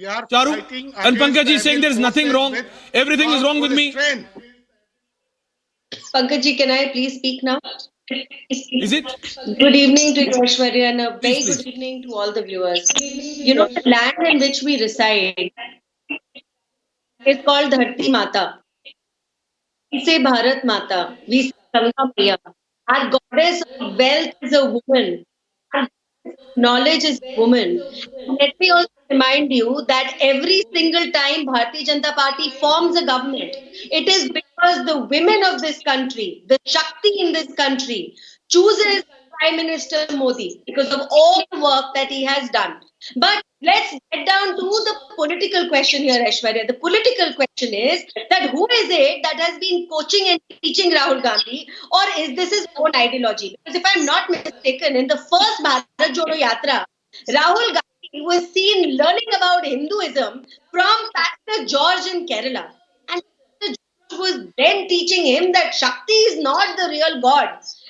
We are Charu, fighting and against Pankaj the is saying there is evil nothing forces wrong. with Everything is wrong with full me. strength. Pankaj, can I please speak now? Is it? Good evening to you, Aishwarya, and a Please, very good please. evening to all the viewers. You know, the land in which we reside is called Dharti Mata. We say Bharat Mata. We say Ganga Maya. Our goddess of wealth is a woman. Our goddess of knowledge is a woman. And let me also remind you that every single time Bharatiya Janata Party forms a government, it is because the women of this country, the Shakti in this country, chooses Prime Minister Modi because of all the work that he has done. But let's get down to the political question here, Aishwarya. The political question is that who is it that has been coaching and teaching Rahul Gandhi, or is this his own ideology? Because if I'm not mistaken, in the first Bharat Jodo Yatra, Rahul Gandhi was seen learning about Hinduism from Pastor George in Kerala. And Pastor George was then teaching him that Shakti is not the real God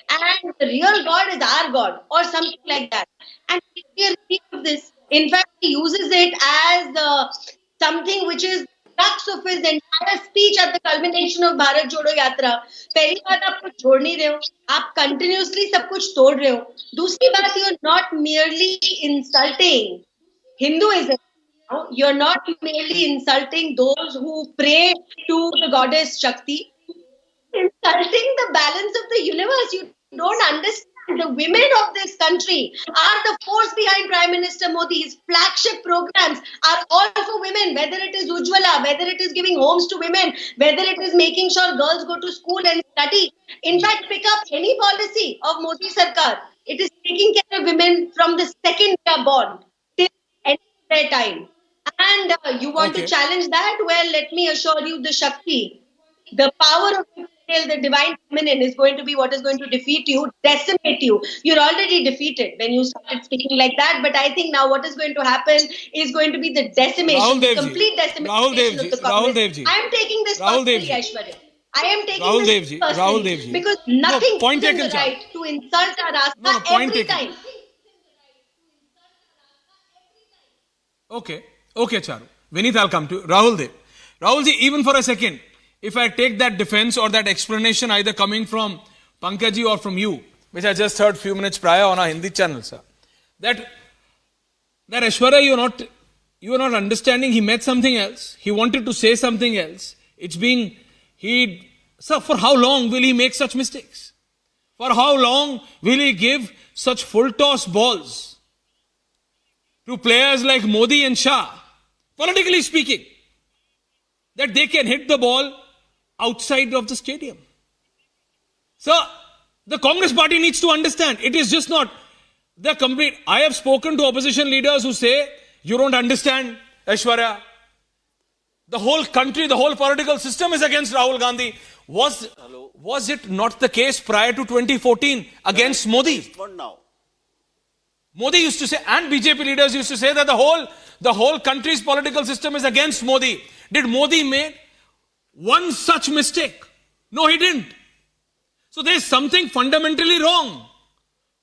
and the real God is our God or something like that. And we repeat of this. In fact, he uses it as something which is crux of his entire speech at the culmination of Bharat Jodo Yatra. पहली बात आप कुछ जोड़ नहीं रहे हो, आप continuously सब कुछ तोड़ रहे हो. दूसरी बात, you are not merely insulting Hinduism. No, you're not merely insulting those who pray to the goddess Shakti. Insulting the balance of the universe. You don't understand. The women of this country are the force behind Prime Minister Modi. His flagship programs are all for women, whether it is Ujjwala, whether it is giving homes to women, whether it is making sure girls go to school and study. In fact, pick up any policy of Modi Sarkar. It is taking care of women from the second they are born till the end of their time. And you want to challenge that? Well, let me assure you, the Shakti, the power of the female, the divine feminine is going to be what is going to defeat you, decimate you. You're already defeated when you started speaking like that. But I think now what is going to happen is going to be the decimation, the complete decimation of the communists. I am taking this personally, Aishwarya. I am taking this personally because nothing gives them the right to insult our Rasta every time. Okay, Charu. Vinith, I'll come to you. Rahul Dev. Rahul ji, even for a second, if I take that defense or that explanation either coming from Pankaj or from you, which I just heard few minutes prior on our Hindi channel, sir, that Aishwarya, you are not understanding. He meant something else. He wanted to say something else. Sir, for how long will he make such mistakes? For how long will he give such full toss balls to players like Modi and Shah, politically speaking, that they can hit the ball outside of the stadium? So, the Congress party needs to understand, it is just not the complete. I have spoken to opposition leaders who say, you don't understand, Aishwarya. The whole country, the whole political system is against Rahul Gandhi. Was it not the case prior to 2014 against Modi? What now? Modi used to say, and BJP leaders used to say that the whole country's political system is against Modi. Did Modi make one such mistake? No, he didn't. So there is something fundamentally wrong.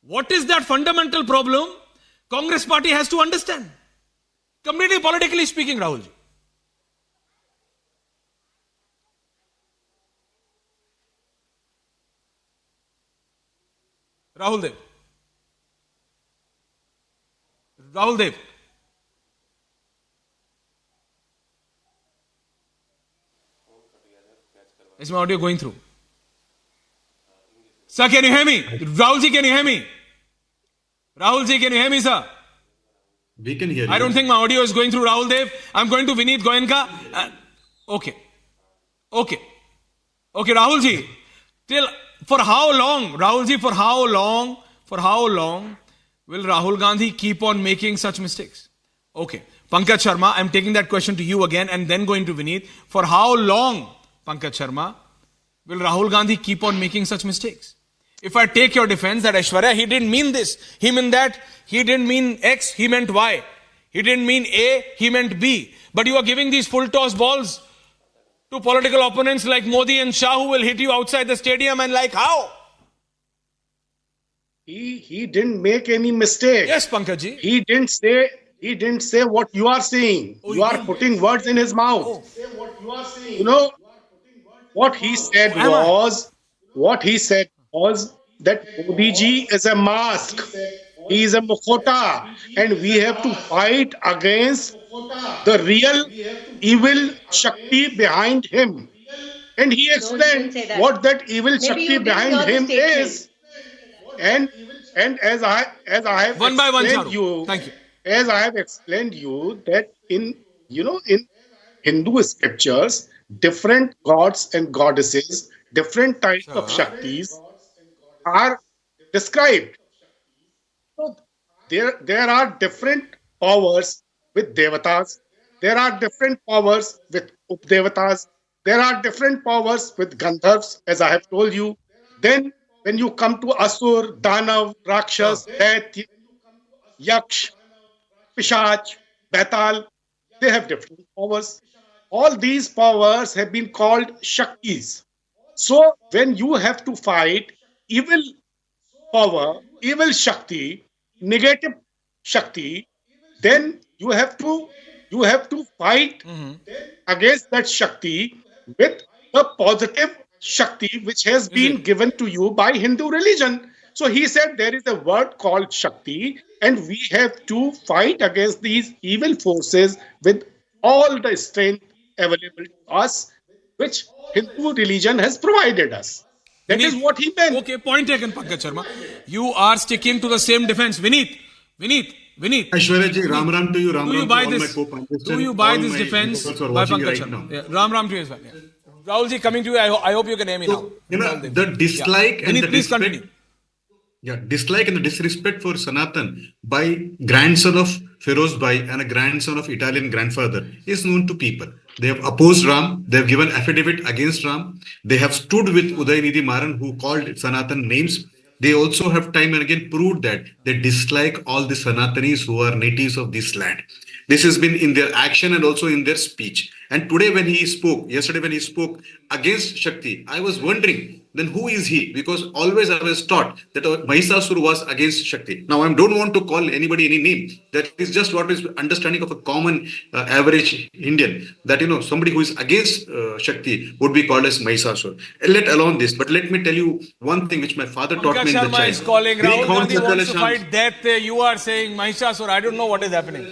What is that fundamental problem? Congress party has to understand. Completely politically speaking, Rahul ji. Rahul Dev. Rahul Dev. Is my audio going through? Sir, can you hear me? Rahul ji, can you hear me? Rahul ji, can you hear me, sir? We can hear you. I don't think my audio is going through, Rahul Dev. I'm going to Vineet Goenka. Okay, Rahul ji. For how long, Rahul ji, for how long will Rahul Gandhi keep on making such mistakes? Okay. Pankaj Sharma, I'm taking that question to you again and then going to Vineet. For how long, Pankaj Sharma, will Rahul Gandhi keep on making such mistakes? If I take your defense that Aishwarya, he didn't mean this, he meant that, he didn't mean X, he meant Y. He didn't mean A, he meant B. But you are giving these full toss balls to political opponents like Modi and Shah who will hit you outside the stadium, and like how? He didn't make any mistake. Yes, Pankaj ji. He didn't say He didn't say what you are saying. Oh, You he are didn't. putting words in his mouth. Oh, You know, what he said am I? was, what he said was that Modi ji is a mask. He is a mukhota, and we have to fight against the real evil Shakti behind him. And he No, he didn't explained say that. what that evil Maybe Shakti you didn't behind hear the him statement. is. And as I have One by one, explained Charu. you, Thank you. as I have explained you that in Hindu scriptures, different gods and goddesses, different types of Sir. Shaktis are described. So there are different powers with devatas. There are different powers with updevatas. There are different powers with gandharvas, as I have told you. Then when you come to asur, danav, Sure. rakshas, daitya, yaksh, pishach, betal, they have different powers. All these powers have been called shaktis. So when you have to fight evil power, evil Shakti, negative Shakti, then you have to fight Mm-hmm. against that Shakti with the positive Shakti which has Is it? been given to you by Hindu religion. So he said there is a word called Shakti, and we have to fight against these evil forces with all the strength available to us, which Hindu religion has provided us. That is Vineet. what he meant. Okay, point taken, Pankaj Sharma. You are sticking to the same defense. Vineet. Vineet. Vineet. Aishwarya ji, Ram Ram to you, Ram Do you Ram buy to all my this? co-panelists Do and you buy all this my defense viewers who are by watching Pankaj right Sharma? now. Yeah. Ram Ram to you as well. Yeah. Rahul ji, coming to you. I hope you can hear me now. So, you know, Rahul Dev. the dislike Yeah. and Vineet, the please disrespect, continue. dislike and the disrespect for Sanatan by grandson of Feroz Bhai and a grandson of Italian grandfather is known to people. They have opposed Ram. They have given affidavit against Ram. They have stood with Udayinidhi Maran, who called Sanatan names. They also have time and again proved that they dislike all the Sanatanis who are natives of this land. This has been in their action and also in their speech. And today, yesterday when he spoke against Shakti, I was wondering, then who is he? Because always I was taught that Mahisasur was against Shakti. Now, I don't want to call anybody any name. That is just what is understanding of a common average Indian. That, somebody who is against Shakti would be called as Mahisasur. Let alone this, but let me tell you one thing which my father taught Pankaj me in the Sharma child. is calling. Giri Rahul Khawan Gandhi se wants to chale sham. fight death. You are saying Mahishasur. I don't know what is happening.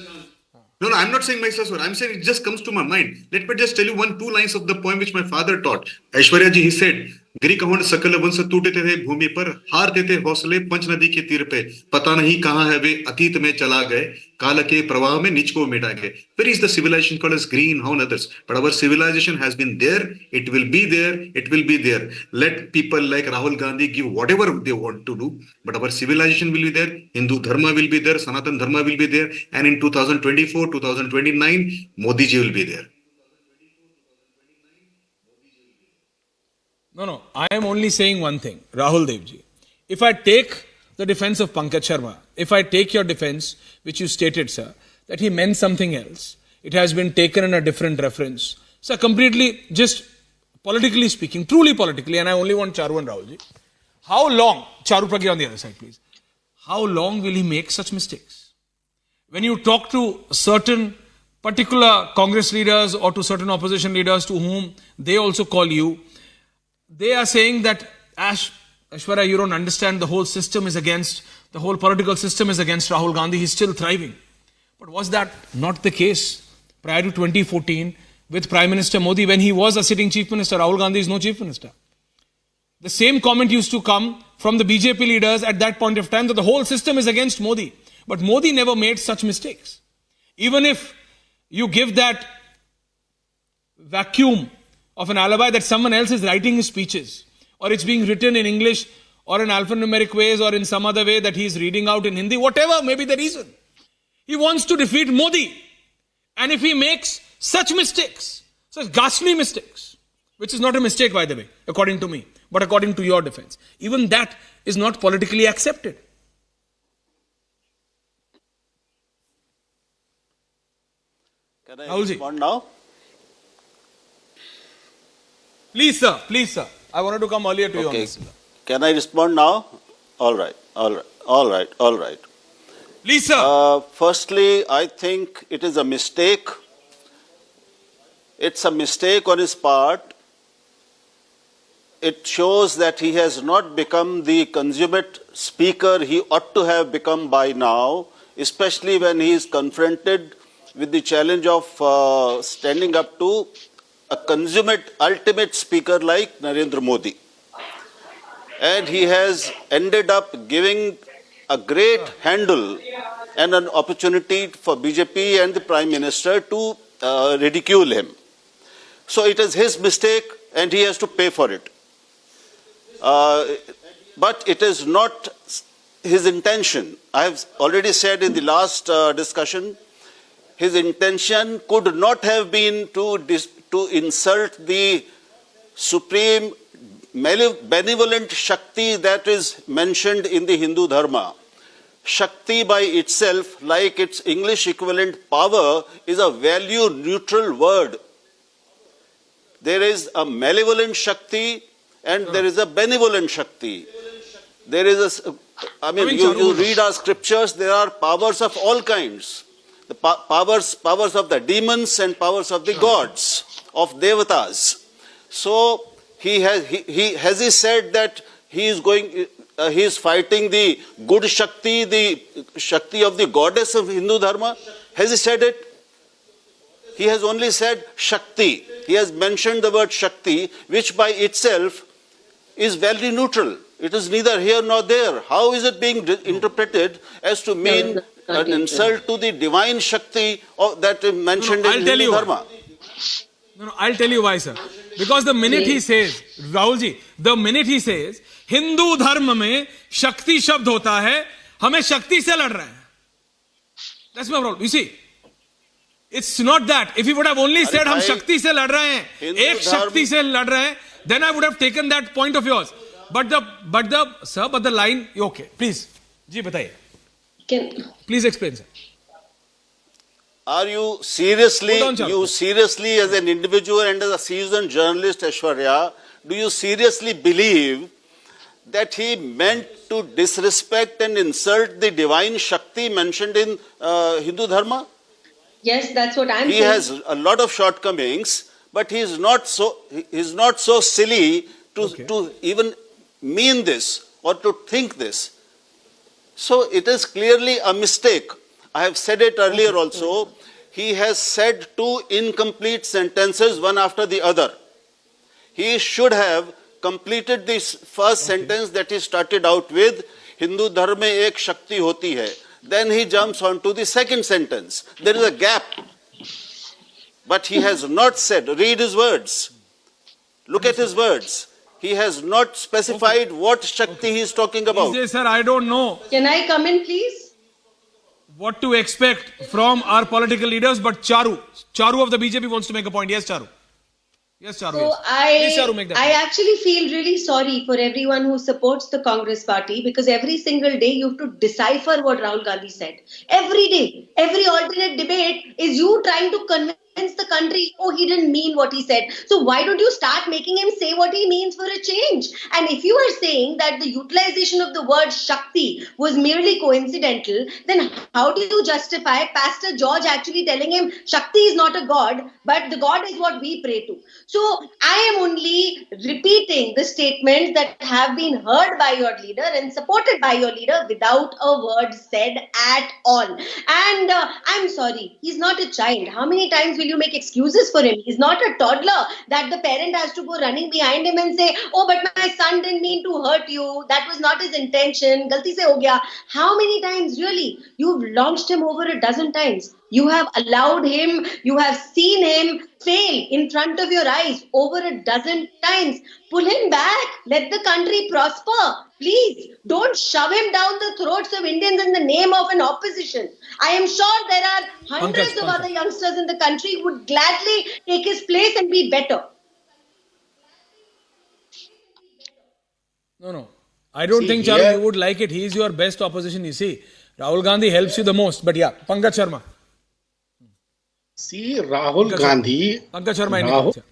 No, I'm not saying Mahishasur. I'm saying it just comes to my mind. Let me just tell you two lines of the poem which my father taught. Aishwarya ji, he said, गिरी कहूं सकल वंश टूटते थे भूमि पर हारते थे हौसले पंच नदी के तीर पे पता नहीं कहां है वे अतीत में चला गए काल के प्रवाह में निच को मिटा गए. Where is the civilization called as green, how and others? But our civilization has been there, it will be there, it will be there. Let people like Rahul Gandhi give whatever they want to do, but our civilization will be there, Hindu Dharma will be there, Sanatan Dharma will be there, and in 2024, 2029, Modi ji will be there. No. I am only saying one thing, Rahul Devji. If I take the defense of Pankaj Sharma, if I take your defense, which you stated, sir, that he meant something else, it has been taken in a different reference. Sir, completely, just politically speaking, truly politically, and I only want Charu and Rahulji. How long, Charu Pragya on the other side, please. How long will he make such mistakes? When you talk to certain particular Congress leaders or to certain opposition leaders to whom they also call you, they are saying that Aishwarya, you don't understand, the whole political system is against Rahul Gandhi, he's still thriving. But was that not the case prior to 2014 with Prime Minister Modi when he was a sitting Chief Minister? Rahul Gandhi is no Chief Minister. The same comment used to come from the BJP leaders at that point of time that the whole system is against Modi. But Modi never made such mistakes. Even if you give that vacuum of an alibi that someone else is writing his speeches, or it's being written in English or in alphanumeric ways or in some other way that he's reading out in Hindi, whatever may be the reason. He wants to defeat Modi. And if he makes such mistakes, such ghastly mistakes, which is not a mistake by the way, according to me, but according to your defense, even that is not politically accepted. Can I Rahulji. respond now? Please sir. I wanted to come earlier to you on Okay. this. Can I respond now? All right. Please Please, sir. Firstly, I think it is a mistake. It's a mistake on his part. It shows that he has not become the consummate speaker he ought to have become by now, especially when he is confronted with the challenge of standing up to a consummate, ultimate speaker like Narendra Modi. And he has ended up giving a great handle and an opportunity for BJP and the Prime Minister to ridicule him. So it is his mistake and he has to pay for it. But it is not his intention. I have already said in the last discussion, his intention could not have been to insult the supreme benevolent Shakti that is mentioned in the Hindu Dharma. Shakti by itself, like its English equivalent power, is a value neutral word. There is a malevolent Shakti and there is a benevolent Shakti. There is you read our scriptures, there are powers of all kinds. The powers of the demons and powers of the gods, of devatas. So has he said that he is fighting the good Shakti, the Shakti of the goddess of Hindu Dharma? Has he said it? He has only said Shakti. He has mentioned the word Shakti, which by itself is value neutral. It is neither here nor there. How is it being interpreted as to mean an insult to the divine Shakti that is mentioned in Hindu Dharma? No, I'll tell you why, sir. Because the minute he says, Rahul ji, the minute he says, Hindu Dharma में Shakti शब्द होता है, हमें Shakti से लड़ रहे हैं. That's my problem. You see, it's not that. If he would have only said, हम Shakti से लड़ रहे हैं, एक Shakti से लड़ रहे हैं, then I would have taken that point of yours. But the line, okay, please. जी बताइए. Please explain, sir. Are you seriously as an individual and as a seasoned journalist, Aishwarya, do you seriously believe that he meant to disrespect and insult the divine Shakti mentioned in Hindu Dharma? Yes, that's what I'm saying. He has a lot of shortcomings, but he is not so silly to even mean this or to think this. So it is clearly a mistake. I have said it earlier also. He has said two incomplete sentences, one after the other. He should have completed this first sentence that he started out with, Hindu Dharma mein ek Shakti hoti hai. Then he jumps on to the second sentence. There is a gap. But he has not said, read his words. Look at his words. He has not specified what Shakti he is talking about. Sir, I don't know. Can I come in, please? What to expect from our political leaders, but Charu of the BJP wants to make a point. Yes, Charu. Yes, Charu. So yes. Charu, make that I point. actually feel really sorry for everyone who supports the Congress party, because every single day you have to decipher what Rahul Gandhi said. Every day, every alternate debate is you trying to convince the country, oh, he didn't mean what he said. So why don't you start making him say what he means for a change? And if you are saying that the utilization of the word Shakti was merely coincidental, then how do you justify Pastor George actually telling him Shakti is not a god, but the god is what we pray to? So I am only repeating the statements that have been heard by your leader and supported by your leader without a word said at all. And I'm sorry, he's not a child. How many times will you make excuses for him? He's not a toddler that the parent has to go running behind him and say, oh, but my son didn't mean to hurt you. That was not his intention. Galti se ho gaya. How many times really? You've launched him over a dozen times. You have allowed him, you have seen him fail in front of your eyes over a dozen times. Pull him back. Let the country prosper. Please don't shove him down the throats of Indians in the name of an opposition. I am sure there are hundreds of other youngsters in the country who would gladly take his place and be better. No. I don't think, Charu, you would like it. He is your best opposition, you see. Rahul Gandhi helps you the most. But yeah, Pankaj Sharma. See, Rahul Gandhi. Pankaj Sharma.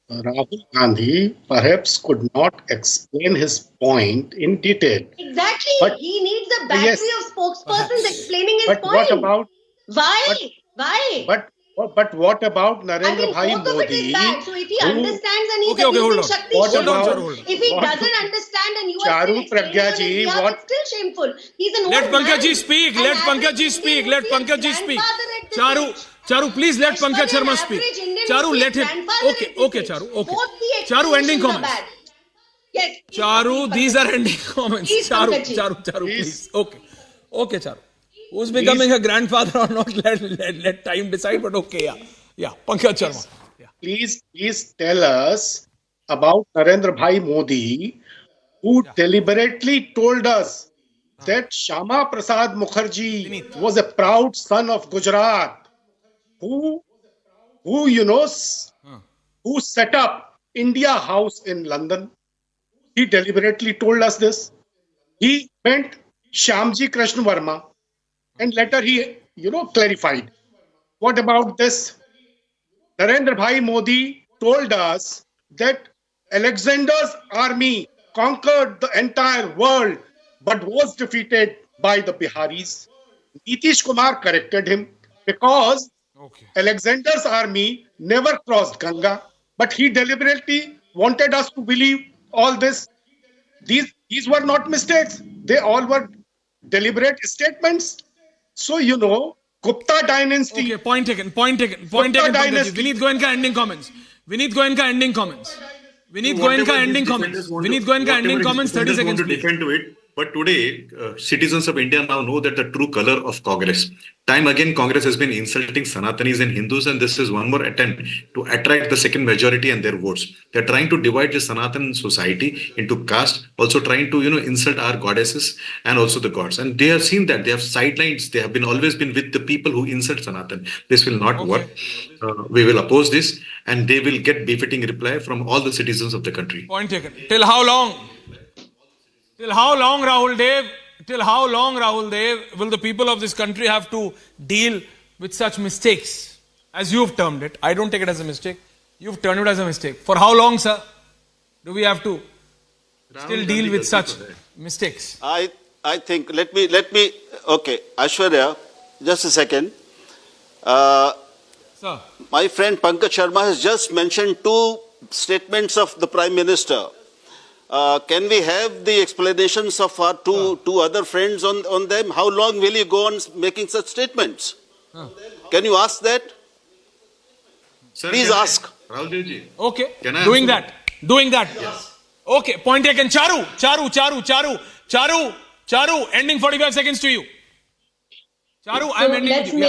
Rahul Gandhi perhaps could not explain his point in detail. Exactly. But He needs a battery yes, of spokespersons Perhaps. explaining his but what point. about but Why? Why? but but what about I Narendra mean, Bhai both of it is Modi, bad. So if he who understands and he's Okay, okay, hold abusing on. Shakti, what Hold on, shameful. about Charu, hold on. If he what doesn't understand and you are still Charu explaining Pragya on his ji, behalf, what it's still shameful. He's an Let old Pankaj ji man. speak. An Let Pankaj average ji Indian speak. would Let be a Pankaj ji speak. grandfather at this Charu, age. Charu, please let Pankaj Ashwarya, an Sharma speak. average Indian would Charu, be a let him. grandfather Okay, at this okay, age. Charu, okay. Both the Charu, ending explanations are comments. bad. Yes, Charu, please, these are Pankaj. ending comments. Please, Charu, Pankaj ji. Charu, Charu, please please. Okay. Okay, Charu. Who's becoming please a grandfather or not, let time decide, but okay, yeah. Yeah, Pankaj Sharma. please Yeah. please tell us about Narendra Bhai Modi, who Yeah. deliberately told us Huh. that Shama Prasad Mukherjee Vineet. was a proud son of Gujarat, who who you know Huh. who set up India House in London. He deliberately told us this. He meant Shyamji Krishna Verma, and later he clarified. What about this? Narendra Bhai Modi told us that Alexander's army conquered the entire world but was defeated by the Biharis. Nitish Kumar corrected him because Okay. Alexander's army never crossed Ganga, but he deliberately wanted us to believe all this. These were not mistakes. They all were deliberate statements. So Gupta Okay, dynasty, point taken, point taken, point Gupta taken, Pankaj ji. dynasty. Vineet Goenka ending comments. Vineet Goenka ending comments. So Vineet Goenka ending whatever comments. Vineet Goenka his ending comments, 30 defenders want seconds, to please. defend to it, but today citizens of India now know that the true color of Congress. Time again, Congress has been insulting Sanatanis and Hindus, and this is one more attempt to attract the second majority and their votes. They're trying to divide the Sanatan society into caste, also trying to insult our goddesses and also the gods. And they have seen that they have sidelines. They have been always been with the people who insult Sanatan. This will not work. Okay. We will oppose this, and they will get befitting reply from all the citizens of the country. Point taken. Till how long? Till how long, Rahul Dev? Till how long, Rahul Dev, will the people of this country have to deal with such mistakes? As you've termed it. I don't take it as a mistake. You've termed it as a mistake. For how long, sir, do we have to still deal with such mistakes? I think, let me, okay, Ashwarya, just a second. Uh, Sir. my friend Pankaj Sharma has just mentioned two statements of the Prime Minister. Can we have the explanations of our two other friends on them? How long will you go on making such statements? Can you ask that? Sir, Please can I- ask. Rahul Ji. Okay. Can I Doing answer? that. Doing that. Yes. Okay. Point taken. Charu. Ending 45 seconds to you. Charu, I'm So ending with let's you. Yeah.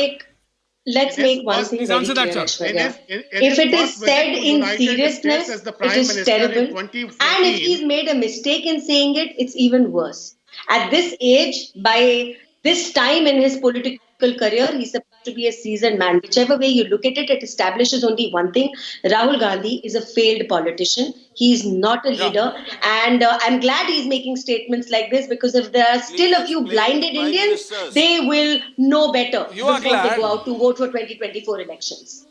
make one thing Please very answer that, clear, sir. Aishwarya. In If his it is first visit said to in United States seriousness, as the it Prime is Minister in terrible. 2014, And if he's made a mistake in saying it, it's even worse. At this age, by this time in his political career, he's supposed to be a seasoned man. Whichever way you look at it, it establishes only one thing: Rahul Gandhi is a failed politician. He's not a Yeah. leader. And I'm glad he's making statements like this, because if there are still Please a few explain to blinded Prime Indians, Ministers. they will know better You are before they glad. go out to vote for 2024 elections.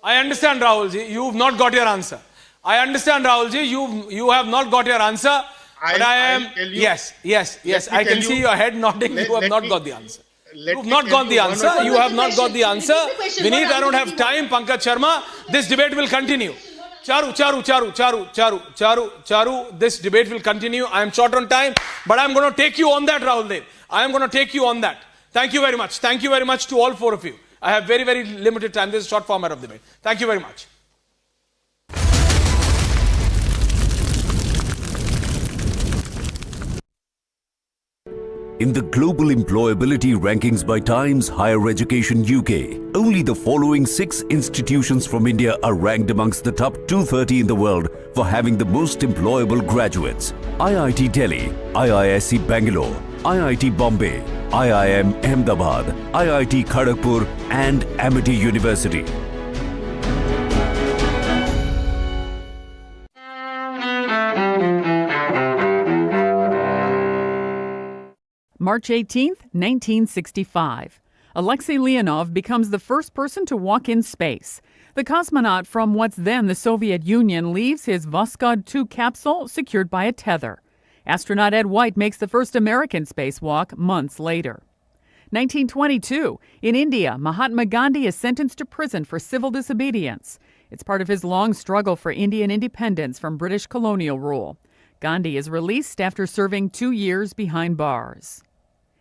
I understand, Rahulji. You've not got your answer. I understand, Rahulji. You have not got your answer. But I am. I'll tell you. Yes. me I can tell see you- your head nodding. let- You have let not me- got the answer. let You've me not tell got you the one or answer. two- You What have was not the got the question? answer. Repeat the question. Vineet, What I don't answer have did you time. Pankaj Sharma. This debate will continue. Charu. This debate will continue. I am short on time, but I'm going to take you on that, Rahul Dev. I am going to take you on that. Thank you very much. Thank you very much to all four of you. I have very, very limited time. This is a short format of debate. Thank you very much. In the global employability rankings by Times Higher Education UK, only the following 6 institutions from India are ranked amongst the top 230 in the world for having the most employable graduates. IIT Delhi, IISc Bangalore, IIT Bombay, IIM Ahmedabad, IIT Kharagpur and Amity University. March 18, 1965. Alexei Leonov becomes the first person to walk in space. The cosmonaut from what's then the Soviet Union leaves his Voskhod 2 capsule secured by a tether. Astronaut Ed White makes the first American spacewalk months later. 1922, in India, Mahatma Gandhi is sentenced to prison for civil disobedience. It's part of his long struggle for Indian independence from British colonial rule. Gandhi is released after serving 2 years behind bars.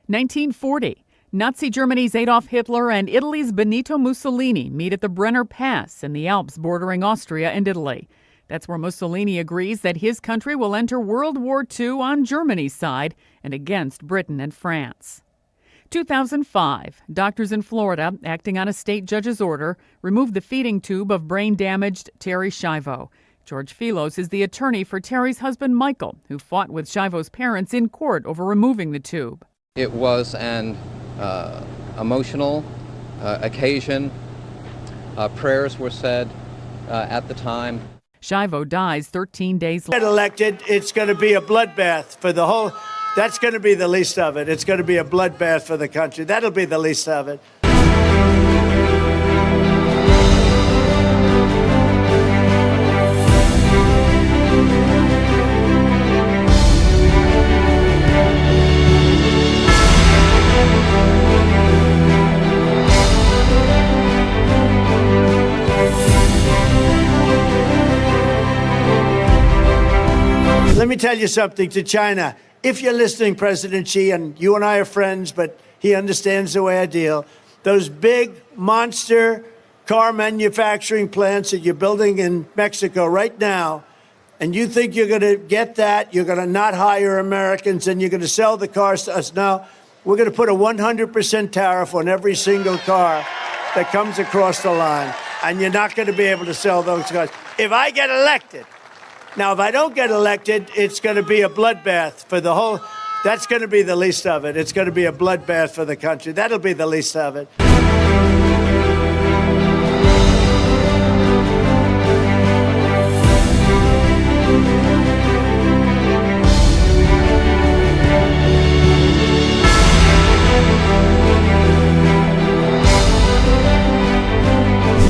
1940, Nazi Germany's Adolf Hitler and Italy's Benito Mussolini meet at the Brenner Pass in the Alps bordering Austria and Italy. That's where Mussolini agrees that his country will enter World War II on Germany's side and against Britain and France. 2005, doctors in Florida, acting on a state judge's order, removed the feeding tube of brain-damaged Terry Schiavo. George Filos is the attorney for Terry's husband, Michael, who fought with Schiavo's parents in court over removing the tube. It was an emotional occasion. Prayers were said at the time. Schiavo dies 13 days later. Get elected, it's going to be a bloodbath for the whole. That's going to be the least of it. It's going to be a bloodbath for the country. That'll be the least of it. Let me tell you something to China. If you're listening, President Xi, and you and I are friends, but he understands the way I deal, those big monster car manufacturing plants that you're building in Mexico right now, and you think you're going to get that, you're going to not hire Americans, and you're going to sell the cars to us. No, we're going to put a 100% tariff on every single car that comes across the line, and you're not going to be able to sell those cars. If I get elected, now, if I don't get elected, it's going to be a bloodbath for the whole. That's going to be the least of it. It's going to be a bloodbath for the country. That'll be the least of it.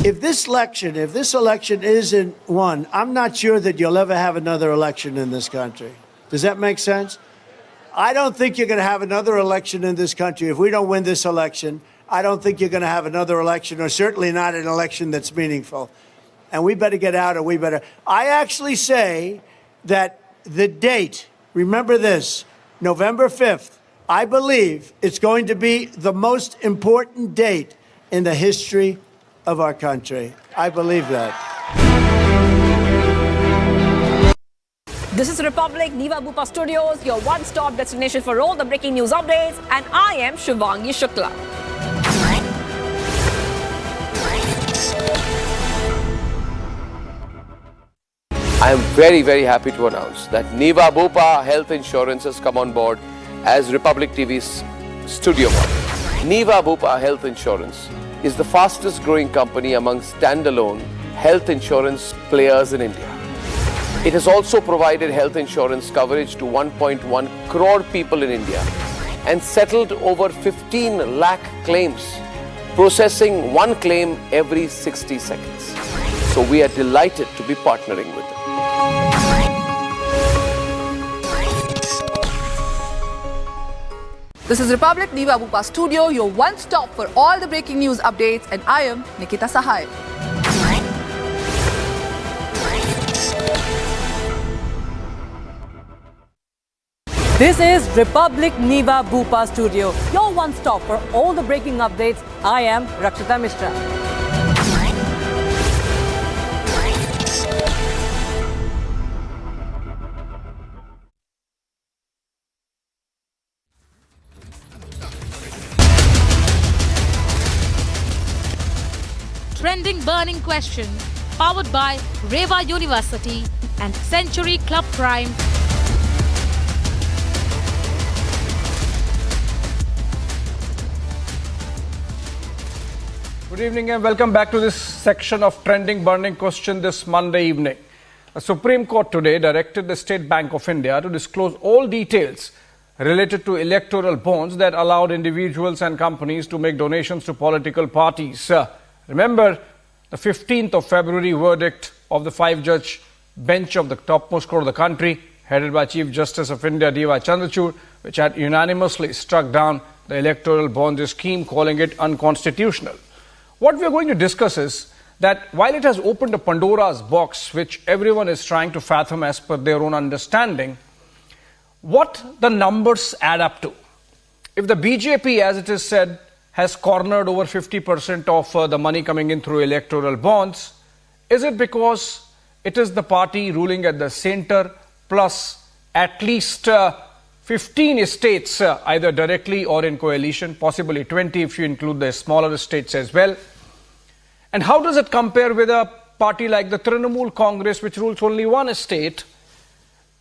If this election isn't won, I'm not sure that you'll ever have another election in this country. Does that make sense? I don't think you're going to have another election in this country. If we don't win this election, I don't think you're going to have another election, or certainly not an election that's meaningful. And we better get out, or we better. I actually say that the date, remember this, November 5th, I believe it's going to be the most important date in the history of our country. I believe that. This is Republic, Niva Bupa Studios, your one-stop destination for all the breaking news updates, and I am Shivangi Shukla. I am very, very happy to announce that Niva Bupa Health Insurance has come on board as Republic TV's studio partner. Niva Bupa Health Insurance is the fastest growing company among standalone health insurance players in India. It has also provided health insurance coverage to 1.1 crore people in India and settled over 15 lakh claims, processing one claim every 60 seconds. So we are delighted to be partnering with them. This is Republic, Niva Bupa Studio, your one-stop for all the breaking news updates, and I am Nikita Sahai. This is Republic Niva Bupa Studio, your one-stop for all the breaking updates. I am Rakshita Mishra. Trending Burning Question, powered by Reva University and Century Club Prime. Good evening and welcome back to this section of Trending Burning Question this Monday evening. The Supreme Court today directed the State Bank of India to disclose all details related to electoral bonds that allowed individuals and companies to make donations to political parties. Remember the 15th of February verdict of the 5-judge bench of the topmost court of the country, headed by Chief Justice of India D.Y. Chandrachud, which had unanimously struck down the electoral bonds scheme, calling it unconstitutional. What we are going to discuss is that while it has opened a Pandora's box, which everyone is trying to fathom as per their own understanding, what the numbers add up to. If the BJP, as it is said, has cornered over 50% of the money coming in through electoral bonds, is it because it is the party ruling at the center plus at least 15 states, either directly or in coalition, possibly 20 if you include the smaller states as well? And how does it compare with a party like the Trinamool Congress, which rules only one state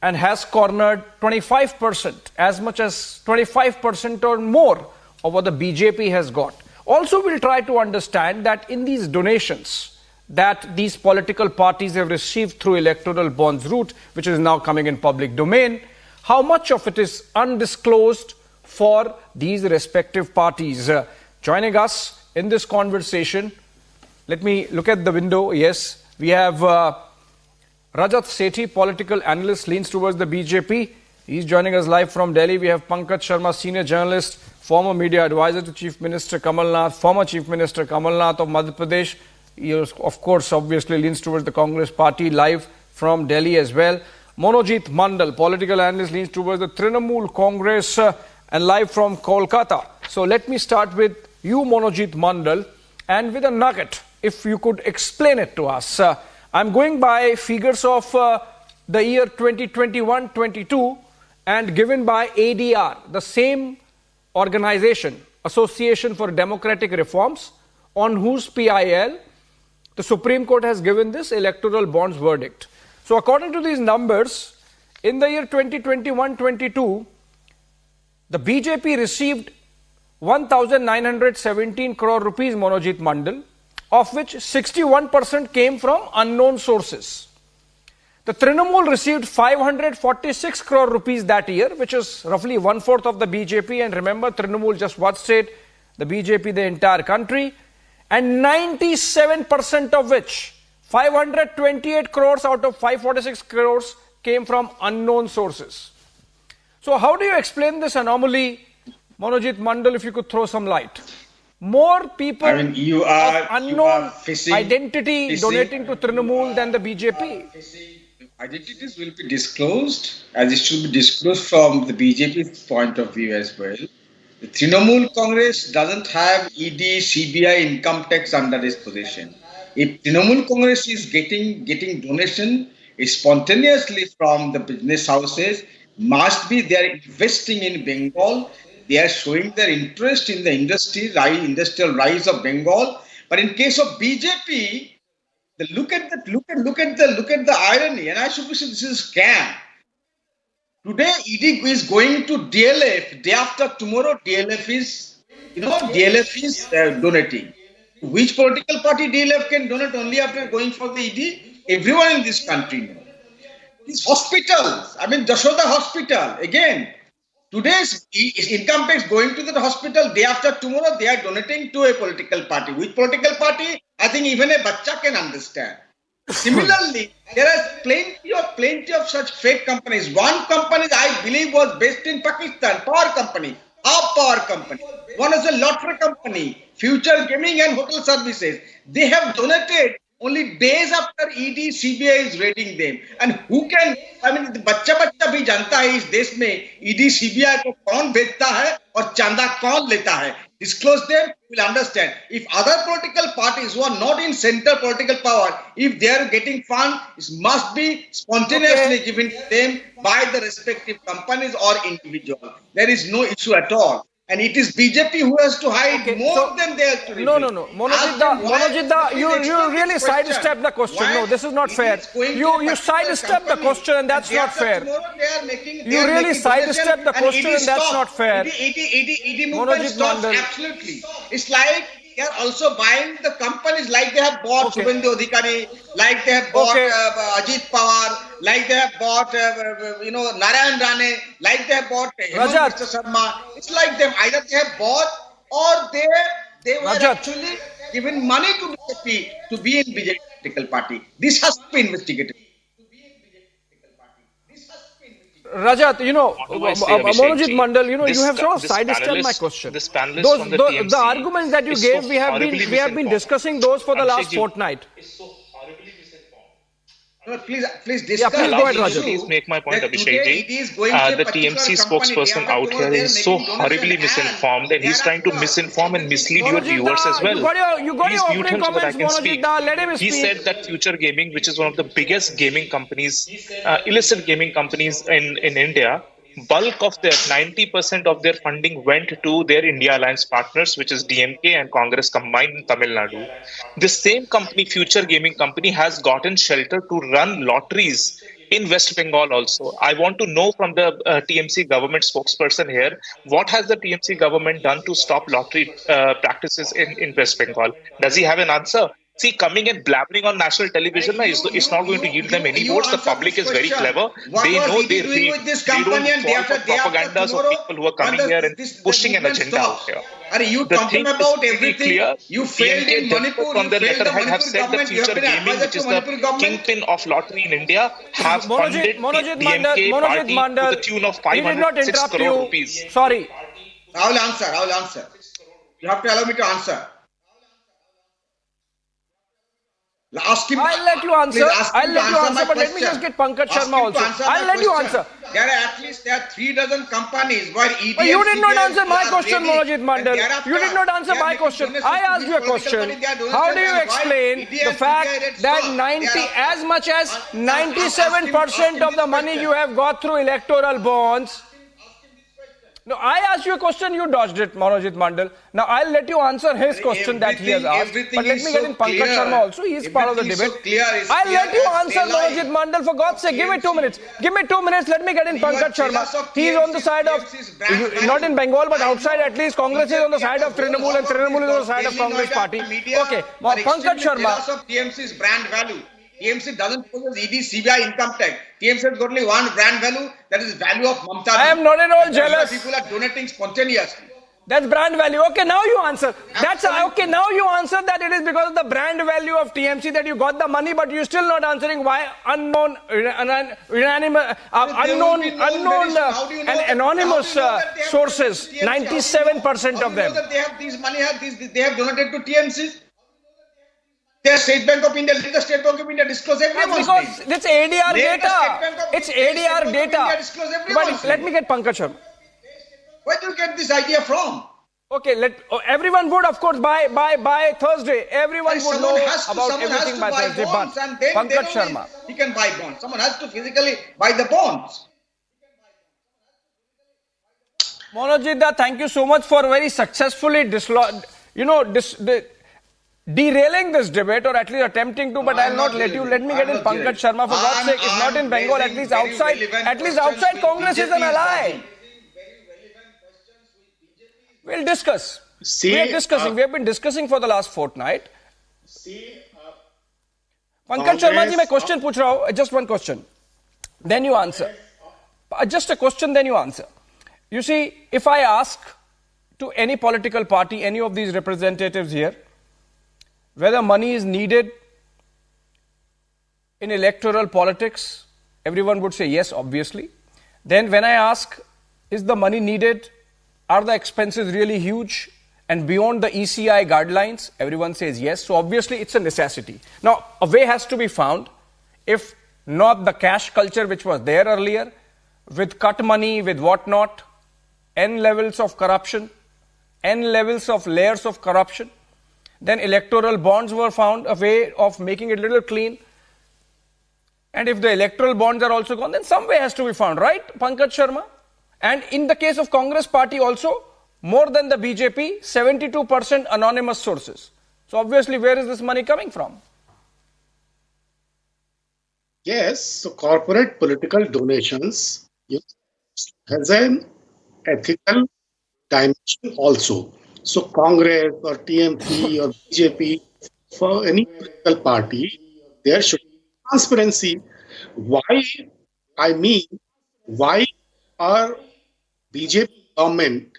and has cornered 25%, as much as 25% or more of what the BJP has got? Also, we'll try to understand that in these donations that these political parties have received through electoral bonds route, which is now coming in public domain, how much of it is undisclosed for these respective parties? Joining us in this conversation, let me look at the window. Yes, we have Rajat Sethi, political analyst, leans towards the BJP. He's joining us live from Delhi. We have Pankaj Sharma, senior journalist, former media advisor to Chief Minister Kamal Nath, former Chief Minister Kamal Nath of Madhya Pradesh. He, of course, obviously leans towards the Congress party, live from Delhi as well. Monojit Mandal, political analyst, leans towards the Trinamool Congress and live from Kolkata. So let me start with you, Monojit Mandal, and with a nugget, if you could explain it to us. I'm going by figures of the year 2021-22 and given by ADR, the same organization, Association for Democratic Reforms, on whose PIL the Supreme Court has given this electoral bonds verdict. So according to these numbers, in the year 2021-22, the BJP received 1,917 crore rupees, Monojit Mandal, of which 61% came from unknown sources. The Trinamool received 546 crore rupees that year, which is roughly 1/4 of the BJP. And remember, Trinamool just one state, the BJP the entire country. And 97% of which, 528 crores out of 546 crores, came from unknown sources. So how do you explain this anomaly, Monojit Mandal, if you could throw some light? More people of unknown identity donating to Trinamool than the BJP. Identities will be disclosed, as it should be disclosed from the BJP's point of view as well. The Trinamool Congress doesn't have ED, CBI, income tax under its possession. If Trinamool Congress is getting donation spontaneously from the business houses, must be they are investing in Bengal. They are showing their interest in the industrial rise of Bengal. But in case of BJP, look at the irony. And I should be saying this is a scam. Today, ED is going to DLF. Day after tomorrow, DLF is donating. Which political party DLF can donate only after going for the ED? Everyone in this country knows. These hospitals, Jashoda Hospital, again, today's income tax going to the hospital, day after tomorrow, they are donating to a political party. Which political party? I think even a bacha can understand. Similarly, there are plenty of such fake companies. One company, I believe, was based in Pakistan, power company, a power company. One is a lottery company, Future Gaming and Hotel Services. They have donated only days after ED, CBI is raiding them. And who can, the bachcha bhi janta hai is desh mein, ED, CBI ko kaun bechta hai aur chanda kaun leta hai. Disclose them, you will understand. If other political parties who are not in center political power, if they are getting fund, it must be spontaneously given to them by the respective companies or individuals. There is no issue at all. And it is BJP who has to hide more than they have to reveal. No. Monojit, you really sidestep the question. No, this is not fair. You sidestep the question and that's not fair. You really sidestep the question and that's not fair. ED movement stops absolutely. It's like they are also buying the companies, like they have bought Subhendu Adhikari, like they have bought Ajit Pawar, like they have bought Narayan Rane, like they have bought Hemant Mr. Sharma. It's like them. Either they have bought or they were actually given money to BJP to be in BJP political party. This has to be investigated. Rajat, Monojit Mandal, you have sort of sidestepped my question. The arguments that you gave, we have been discussing those for the last fortnight. No, please discuss. Go ahead, Rajat. Please make my point, Abhishek ji. The TMC spokesperson out here is so horribly misinformed, and he's trying to misinform and mislead your viewers as well. You got your opening comments, Monojit. Let him speak. He said that Future Gaming, which is one of the biggest gaming companies, illicit gaming companies in India, bulk of their 90% of their funding went to their India Alliance partners, which is DMK and Congress combined in Tamil Nadu. This same company, Future Gaming Company, has gotten shelter to run lotteries in West Bengal also. I want to know from the TMC government spokesperson here, what has the TMC government done to stop lottery practices in West Bengal? Does he have an answer? See, coming and blabbering on national television is not going to yield them any votes. The public is very clever. They know they read. They don't fall for propagandas of people who are coming here and pushing an agenda out here. The thing is pretty clear. You failed in Manipur. From the letterhead have said that Future Gaming, which is the kingpin of lottery in India, have funded DMK party to the tune of 506 crore rupees. Sorry. Rahul answer. You have to allow me to answer. Ask him. I'll let you answer. But let me just get Pankaj Sharma also. I'll let you answer. There are 3 dozen companies where ED. But you did not answer my question, Monojit Mandal. You did not answer my question. I asked you a question. How do you explain the fact that as much as 97% of the money you have got through electoral bonds? No, I asked you a question, you dodged it, Monojit Mandal. Now, I'll let you answer his question that he has asked. But let me get in Pankaj Sharma also. He is part of the debate. I'll let you answer, Monojit Mandal. For God's sake, give me 2 minutes. Give me 2 minutes. Let me get in Pankaj Sharma. He is on the side of, not in Bengal, but outside at least. Congress is on the side of Trinamool and Trinamool is on the side of Congress party. Okay, Pankaj Sharma. Of TMC's brand value. TMC doesn't possess ED, CBI, income tax. TMC has got only one brand value, that is value of Mamta. I am not at all jealous. People are donating spontaneously. That's brand value. Okay, now you answer. Okay. Now you answer that it is because of the brand value of TMC that you got the money, but you're still not answering why unknown and anonymous sources. 97% of them. They have these money. They have donated to TMC. The State Bank of India, let the State Bank of India disclose everyone's name. Because it's ADR data. It's ADR data. But let me get Pankaj Sharma. Where do you get this idea from? Okay, everyone would, of course, by Thursday. Everyone would know about everything by Thursday. But Pankaj Sharma. He can buy bonds. Someone has to physically buy the bonds. Monojit, thank you so much for very successfully derailing this debate, or at least attempting to, but I'll not let you. Let me get in Pankaj Sharma. For God's sake, if not in Bengal, at least outside Congress is an ally. We'll discuss. We have been discussing for the last fortnight. Pankaj Sharma ji, मैं question पूछ रहा हूँ. Just one question. Then you answer. Just a question, then you answer. You see, if I ask to any political party, any of these representatives here, whether money is needed in electoral politics, everyone would say yes, obviously. Then when I ask, is the money needed? Are the expenses really huge and beyond the ECI guidelines? Everyone says yes. So obviously it's a necessity. Now, a way has to be found, if not the cash culture which was there earlier, with cut money, with whatnot, N levels of corruption, N levels of layers of corruption. Then electoral bonds were found, a way of making it a little clean. And if the electoral bonds are also gone, then some way has to be found, right, Pankaj Sharma? And in the case of Congress party also, more than the BJP, 72% anonymous sources. So obviously, where is this money coming from? Yes, so corporate political donations has an ethical dimension also. So Congress or TMC or BJP, for any political party, there should be transparency. Why? I mean, why are BJP government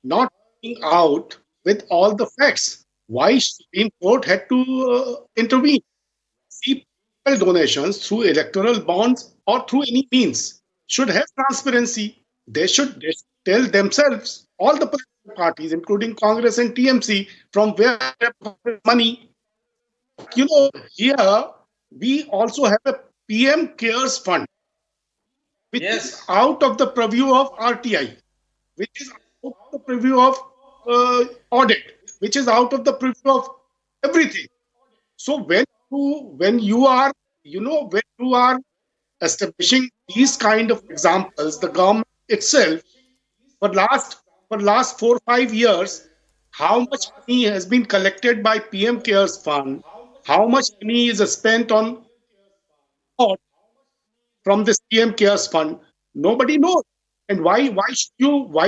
not coming out with all the facts? Why Supreme Court had to intervene? See, political donations through electoral bonds or through any means should have transparency. They should tell themselves, all the political parties, including Congress and TMC, from where they have got money. Here we also have a PM Cares Fund, which is out of the purview of RTI, which is out of the purview of audit, which is out of the purview of everything. So when you are establishing these kind of examples, the government itself for last 4 5 years, how much money has been collected by PM Cares Fund, how much money is spent on from this PM Cares Fund, nobody knows. And why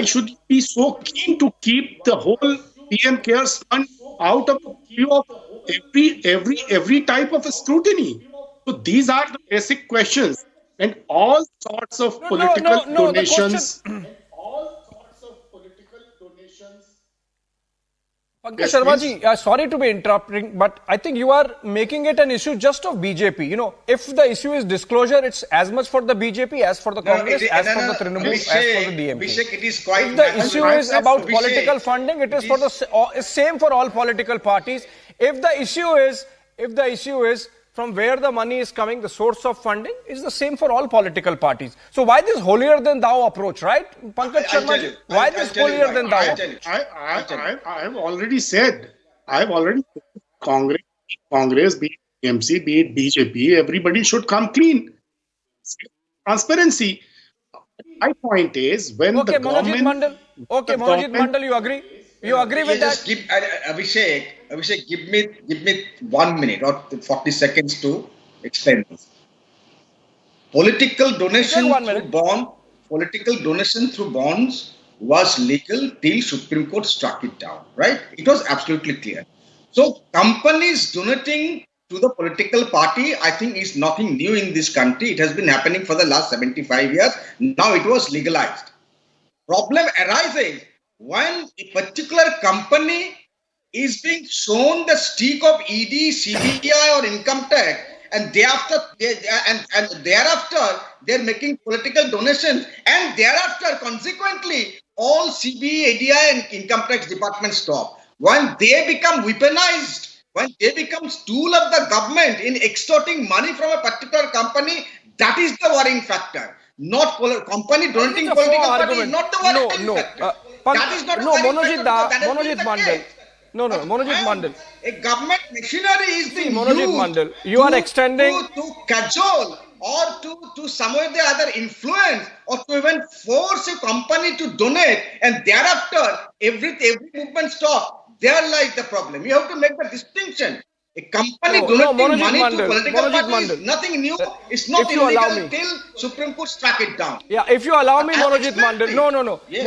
should you be so keen to keep the whole PM Cares Fund out of the view of every type of scrutiny? So these are the basic questions, and all sorts of political donations. Pankaj Yes, Sharma please. ji, sorry to be interrupting, but I think you are making it an issue just of BJP. If the issue is disclosure, it's as much for the BJP as for the Congress, as for the Trinamool, as for the DMK. Abhishek, it is quite If the issue is about Abhishek, political funding, it is for the same for all political parties. If the issue is from where the money is coming, the source of funding is the same for all political parties. So why this holier than thou approach, right, Pankaj Sharma ji? Why this holier than thou approach? I have already said, Congress, be it TMC, be it BJP, everybody should come clean. Transparency. My point is, when Okay, the Manojit government, Mandal. Okay, the Manojit government- Mandal, you agree? You agree with Just that? give Abhishek, give me 1 minute or 40 seconds to explain this. Political donation Take 1 through minute. political donation through bonds was legal till Supreme Court struck it down, right? It was absolutely clear. So companies donating to the political party, I think, is nothing new in this country. It has been happening for the last 75 years. Now it was legalized. Problem arises when a particular company is being shown the stick of ED, CBI, or income tax, and thereafter they're making political donations, and thereafter, consequently, all CBI, ADI, and income tax departments stop. When they become weaponized, when they become tool of the government in extorting money from a particular company, that is the worrying factor. Not company donating It's a political faux party is argument. not the worrying factor. That is not a worrying Manojit factor. Manojit Mandal. No, Manojit Mandal. A government machinery is being Manojit used Mandal, you are extending to cajole or to some way the other influence or to even force a company to donate, and thereafter every movement stops. There lies the problem. You have to make the distinction. A company donating Manojit money Mandal, to political Manojit party is Mandal. nothing new. It's not If you allow illegal me. till Supreme Court struck it down. Yeah, if you allow me, I'm Manojit Mandal. explaining. No. Yes.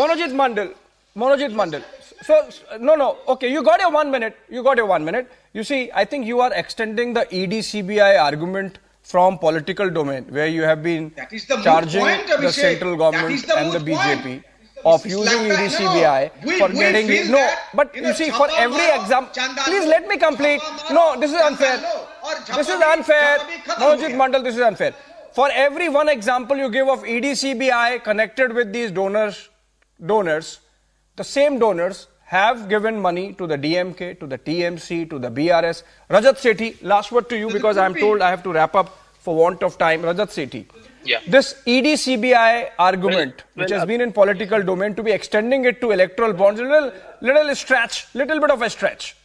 Manojit Mandal. So, no. Okay, you got your 1 minute. You see, I think you are extending the ED-CBI argument from political domain, where you have been That is the moot charging point, the Abhishek. central government That is the and the moot BJP point. of It's using like that. ED-CBI No, for we getting... feel No, that, but you see, for every example... Please let me complete. No, this is unfair. This is unfair. Manojit Mandal, this is unfair. For every one example you give of ED-CBI connected with these donors, the same donors have given money to the DMK, to the TMC, to the BRS. Rajat Sethi, last word to you, because I'm told I have to wrap up for want of time. Rajat Sethi. Yeah. This ED-CBI argument, which has been in political domain, to be extending it to electoral bonds, little bit of a stretch.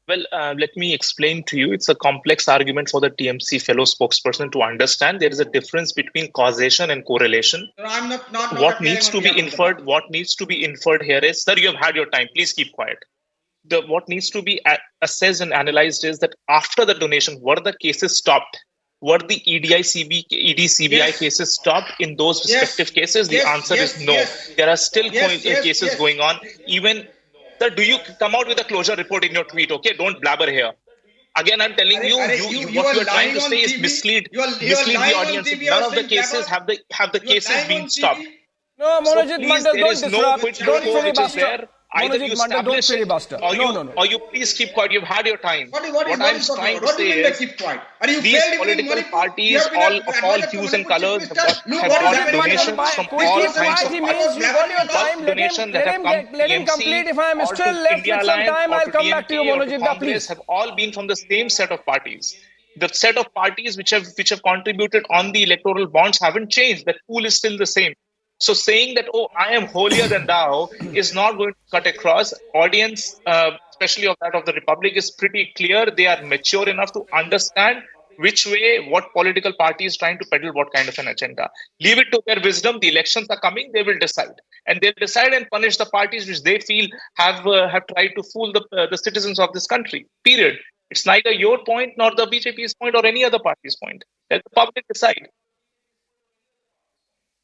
Well, let me explain to you. It's a complex argument for the TMC fellow spokesperson to understand. There is a difference between causation and correlation. No, I'm not What needs to be inferred? What needs to be inferred here is, sir, you have had your time. Please keep quiet. What needs to be assessed and analyzed is that after the donation, were the cases stopped? were the ED, CBI cases stopped in those respective cases? The answer is no. There are still cases going on. Even, sir, do you come out with a closure report in your tweet? Okay, don't blabber here. Again, I'm telling you, what you are trying to say is mislead the audience. None of the cases have the cases been stopped. No, Monojit Mandal, there don't is no disrupt. quid pro Don't quo which is filibuster. there. Either you Monojit Mandal, don't establish it, filibuster. or you please keep quiet. You've had your time. What I'm trying to What do you say mean by is, keep quiet? Are you these failed even in political Manipur? parties, You have been all an of all advisor to hues and Manipur colors, Chief have Minister. Look, got what is donations happening in from Manipur? all This is kinds why of he parties. means you got your time. Donation that have come let him TMC complete. If I am or still to left India with some Alliance time, or I'll to come back to you, DMK or to Monojit da, Congress please. have all been from the same set of parties. The set of parties which have contributed on the electoral bonds haven't changed. The pool is still the same. So saying that, oh, I am holier than thou is not going to cut across. Audience, especially of the Republic, is pretty clear. They are mature enough to understand which way, what political party is trying to peddle what kind of an agenda. Leave it to their wisdom. The elections are coming. They will decide. And they'll decide and punish the parties which they feel have tried to fool the citizens of this country. Period. It's neither your point nor the BJP's point or any other party's point. Let the public decide.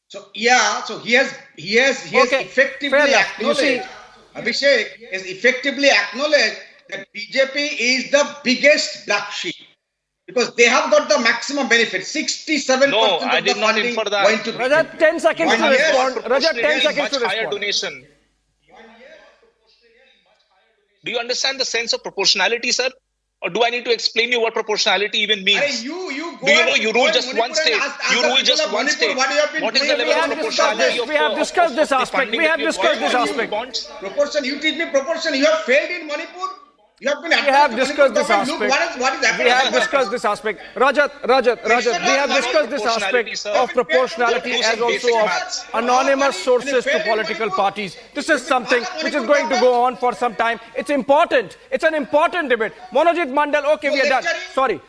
So yeah, so he has effectively acknowledged. Abhishek has effectively acknowledged that BJP is the biggest black sheep because they have got the maximum benefit. 67% No, of I the did not funding infer that. going to Rajat, BJP. 10 seconds to respond. Rajat, 10 seconds to higher respond. donation. Do you understand the sense of proportionality, sir? Or do I need to explain you what proportionality even means? Do you know you rule just one state? You rule just one state. What is the level of proportionality of We have discussed this aspect. We have discussed this aspect. Proportion, you teach me proportion. You have failed in Manipur. You have been. We have discussed this aspect. Look, what is happening? We have discussed this aspect. Rajat, we have discussed this aspect of proportionality as also of anonymous sources to political parties. This is something which is going to go on for some time. It's important. It's an important debate. Monojit Mandal, okay, we are done. Sorry.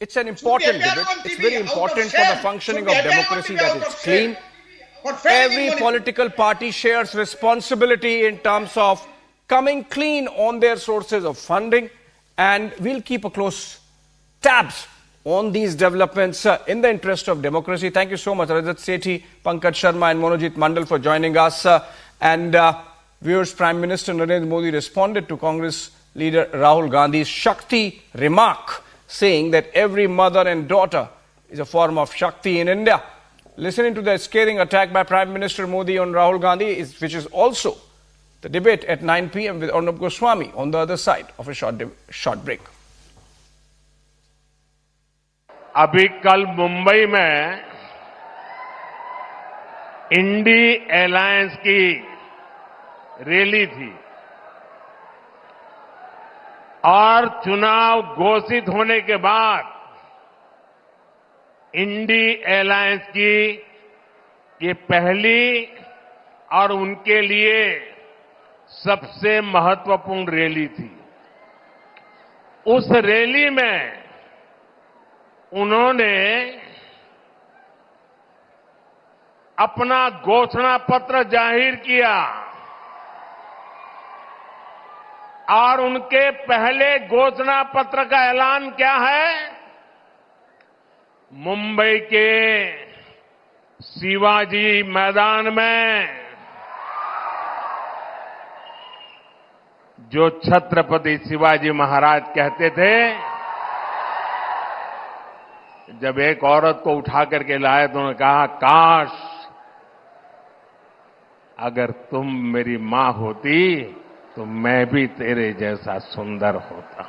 It's an important debate. It's very important for the functioning of democracy that it's clean. Every political party shares responsibility in terms of coming clean on their sources of funding, and we'll keep a close tabs on these developments in the interest of democracy. Thank you so much, Rajat Sethi, Pankaj Sharma and Monojit Mandal for joining us. Viewers, Prime Minister Narendra Modi responded to Congress leader Rahul Gandhi's Shakti remark, saying that every mother and daughter is a form of Shakti in India. Listening to the scathing attack by Prime Minister Modi on Rahul Gandhi, which is also the debate at 9 p.m. with Arnab Goswami on the other side of a short break. अभी कल मुंबई में INDI alliance की rally थी और चुनाव घोषित होने के बाद इंडी अलायंस की ये पहली और उनके लिए सबसे महत्वपूर्ण रैली थी। उस रैली में उन्होंने अपना घोषणा पत्र जाहिर किया और उनके पहले घोषणा पत्र का ऐलान क्या है? मुंबई के शिवाजी मैदान में जो छत्रपति शिवाजी महाराज कहते थे, जब एक औरत को उठा करके लाए तो उन्होंने कहा, काश अगर तुम मेरी मां होती तो मैं भी तेरे जैसा सुंदर होता।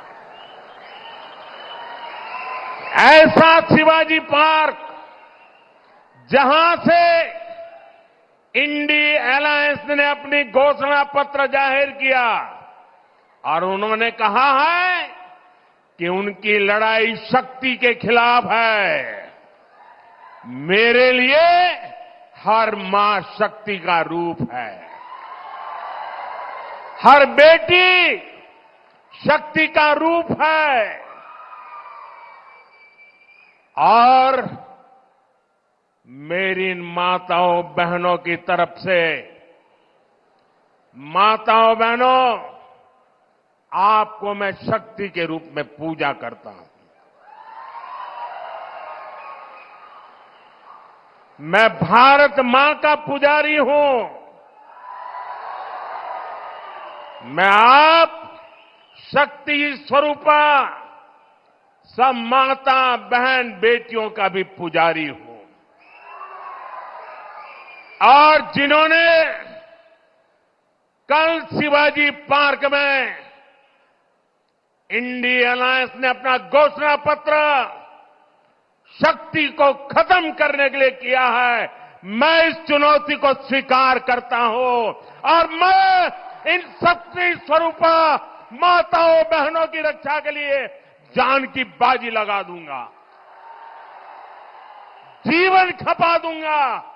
ऐसा शिवाजी पार्क जहां से इंडी अलायंस ने अपनी घोषणा पत्र जाहिर किया और उन्होंने कहा है कि उनकी लड़ाई शक्ति के खिलाफ है। मेरे लिए हर मां शक्ति का रूप है, हर बेटी शक्ति का रूप है और मेरी इन माताओं बहनों की तरफ से, माताओं बहनों, आपको मैं शक्ति के रूप में पूजा करता हूं। मैं भारत मां का पुजारी हूं। मैं आप शक्ति स्वरूपा सब माता बहन बेटियों का भी पुजारी हूं। और जिन्होंने कल शिवाजी पार्क में इंडिया अलायंस ने अपना घोषणा पत्र शक्ति को खत्म करने के लिए किया है, मैं इस चुनौती को स्वीकार करता हूं और मैं इन शक्ति स्वरूपा माताओं बहनों की रक्षा के लिए जान की बाजी लगा दूंगा, जीवन खपा दूंगा।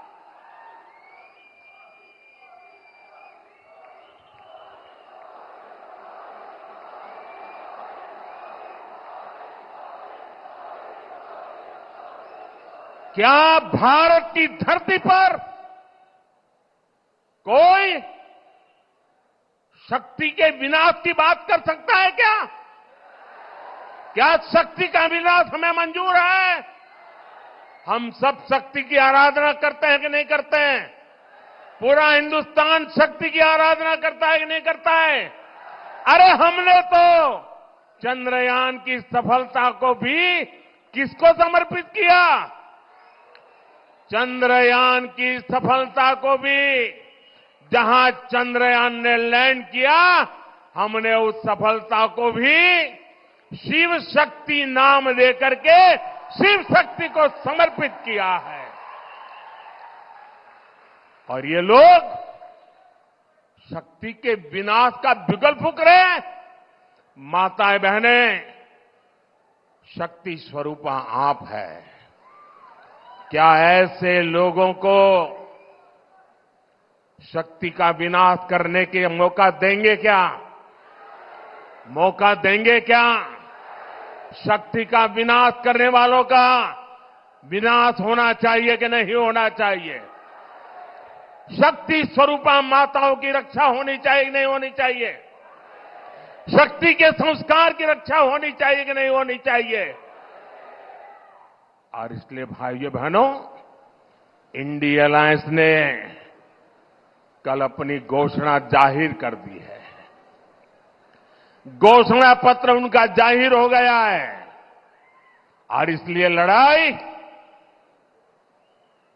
क्या भारत की धरती पर कोई शक्ति के विनाश की बात कर सकता है क्या? क्या शक्ति का विनाश हमें मंजूर है? हम सब शक्ति की आराधना करते हैं कि नहीं करते हैं? पूरा हिंदुस्तान शक्ति की आराधना करता है कि नहीं करता है? अरे हमने तो चंद्रयान की सफलता को भी किसको समर्पित किया? चंद्रयान की सफलता को भी जहां चंद्रयान ने लैंड किया, हमने उस सफलता को भी शिव शक्ति नाम देकर के शिव शक्ति को समर्पित किया है। और ये लोग शक्ति के विनाश का बिगुल फूंक रहे हैं। माताएं बहनें, शक्ति स्वरूपा आप है। क्या ऐसे लोगों को शक्ति का विनाश करने के मौका देंगे क्या? मौका देंगे क्या? शक्ति का विनाश करने वालों का विनाश होना चाहिए कि नहीं होना चाहिए? शक्ति स्वरूपा माताओं की रक्षा होनी चाहिए कि नहीं होनी चाहिए? शक्ति के संस्कार की रक्षा होनी चाहिए कि नहीं होनी चाहिए? और इसलिए भाइयों बहनों, इंडिया अलायंस ने कल अपनी घोषणा जाहिर कर दी है। घोषणा पत्र उनका जाहिर हो गया है और इसलिए लड़ाई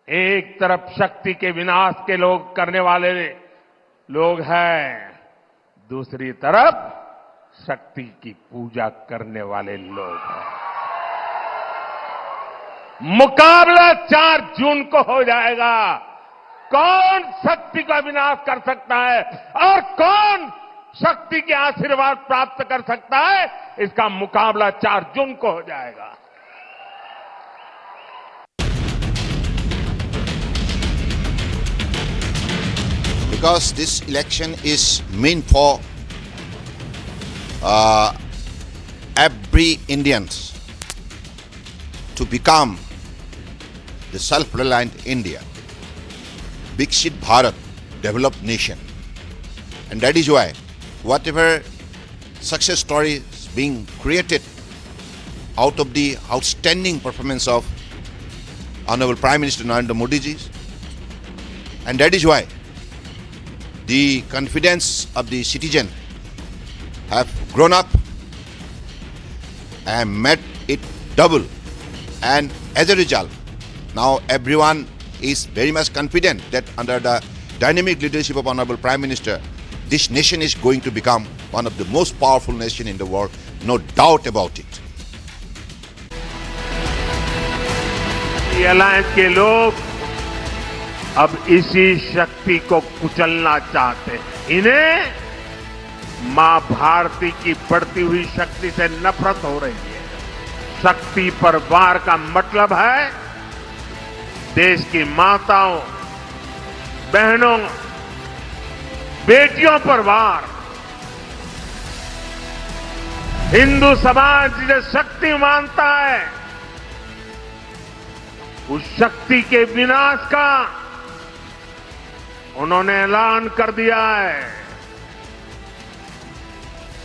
एक तरफ शक्ति के विनाश के लोग करने वाले लोग हैं, दूसरी तरफ शक्ति की पूजा करने वाले लोग हैं। मुकाबला 4 जून को हो जाएगा। कौन शक्ति का विनाश कर सकता है और कौन शक्ति के आशीर्वाद प्राप्त कर सकता है, इसका मुकाबला 4 जून को हो जाएगा। Because this election is meant for every Indian to become the self-reliant India, Viksit Bharat, developed nation. And that is why whatever success story is being created out of the outstanding performance of Honorable Prime Minister Narendra Modi ji, and that is why the confidence of the citizen have grown up and made it double, and as a result now everyone is very much confident that under the dynamic leadership of Honorable Prime Minister, this nation is going to become one of the most powerful nations in the world, no doubt about it. Alliance के लोग अब इसी शक्ति को कुचलना चाहते हैं। इन्हें मां भारती की बढ़ती हुई शक्ति से नफरत हो रही है। शक्ति पर वार का मतलब है देश की माताओं, बहनों, बेटियों पर वार। हिंदू समाज जिसे शक्ति मानता है, उस शक्ति के विनाश का उन्होंने ऐलान कर दिया है।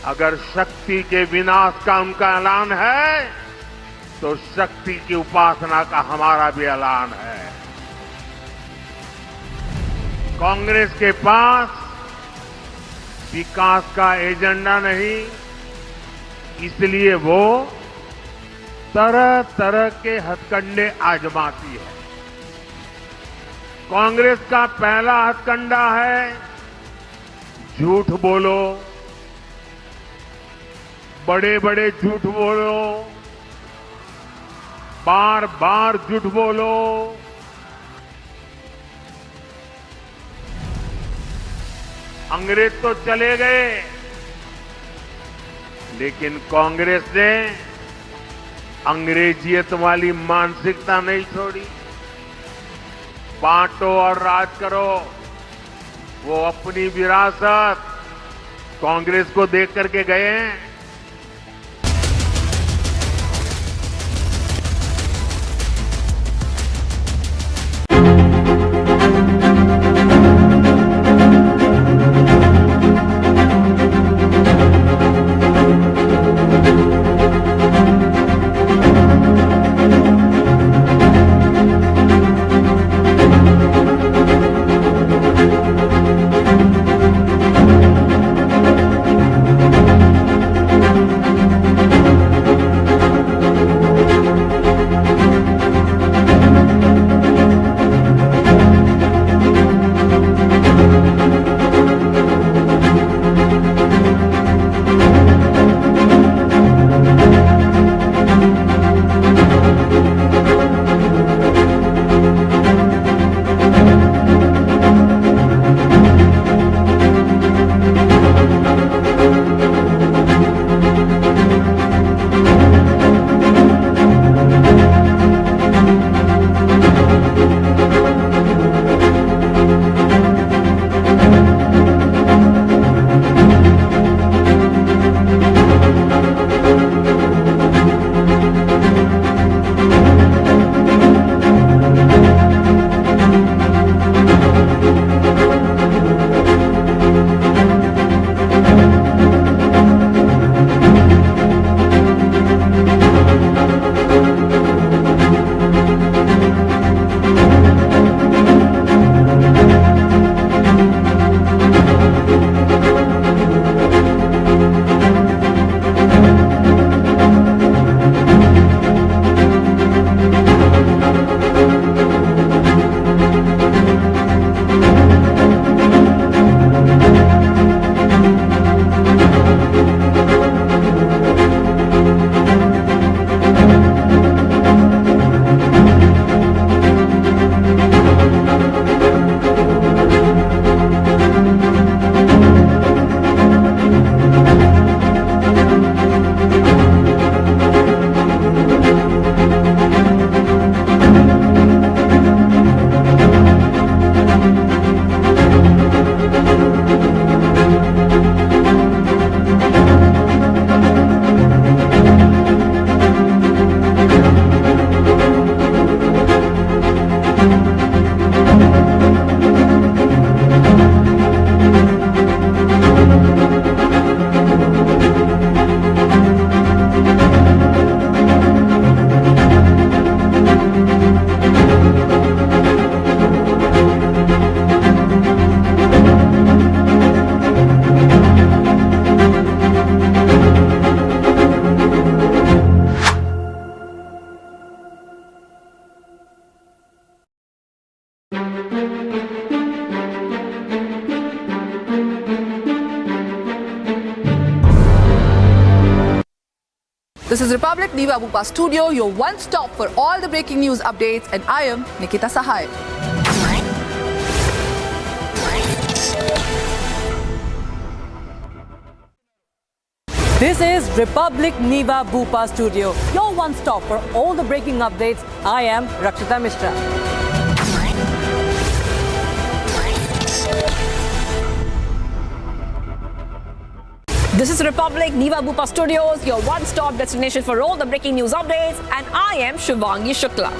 अगर शक्ति के विनाश का उनका ऐलान है, तो शक्ति की उपासना का हमारा भी ऐलान है। कांग्रेस के पास विकास का एजेंडा नहीं, इसलिए वो तरह तरह के हथकंडे आजमाती है। कांग्रेस का पहला हथकंडा है झूठ बोलो, बड़े बड़े झूठ बोलो, बार बार झूठ बोलो। अंग्रेज तो चले गए, लेकिन कांग्रेस ने अंग्रेजियत वाली मानसिकता नहीं छोड़ी। बांटो और राज करो, वो अपनी विरासत कांग्रेस को देख करके गए हैं। This is Republic Niva Bupa Studio, your one stop for all the breaking news updates, and I am Nikita Sahai. This is Republic Niva Bupa Studio, your one stop for all the breaking updates. I am Rakshita Mishra. This is Republic Niva Bupa Studios, your one-stop destination for all the breaking news updates, and I am Shivangi Shukla.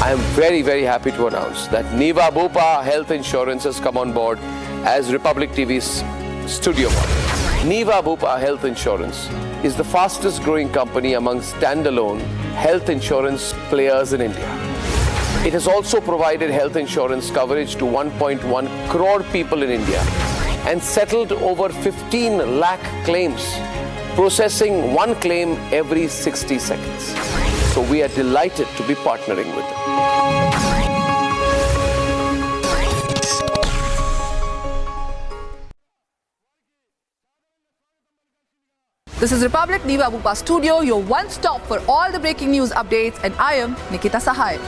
I am very, very happy to announce that Niva Bupa Health Insurance has come on board as Republic TV's studio model. Niva Bupa Health Insurance is the fastest growing company among standalone health insurance players in India. It has also provided health insurance coverage to 1.1 crore people in India and settled over 15 lakh claims, processing one claim every 60 seconds. So we are delighted to be partnering with them. This is Republic Niva Bupa Studio, your one-stop for all the breaking news updates, and I am Nikita Sahai.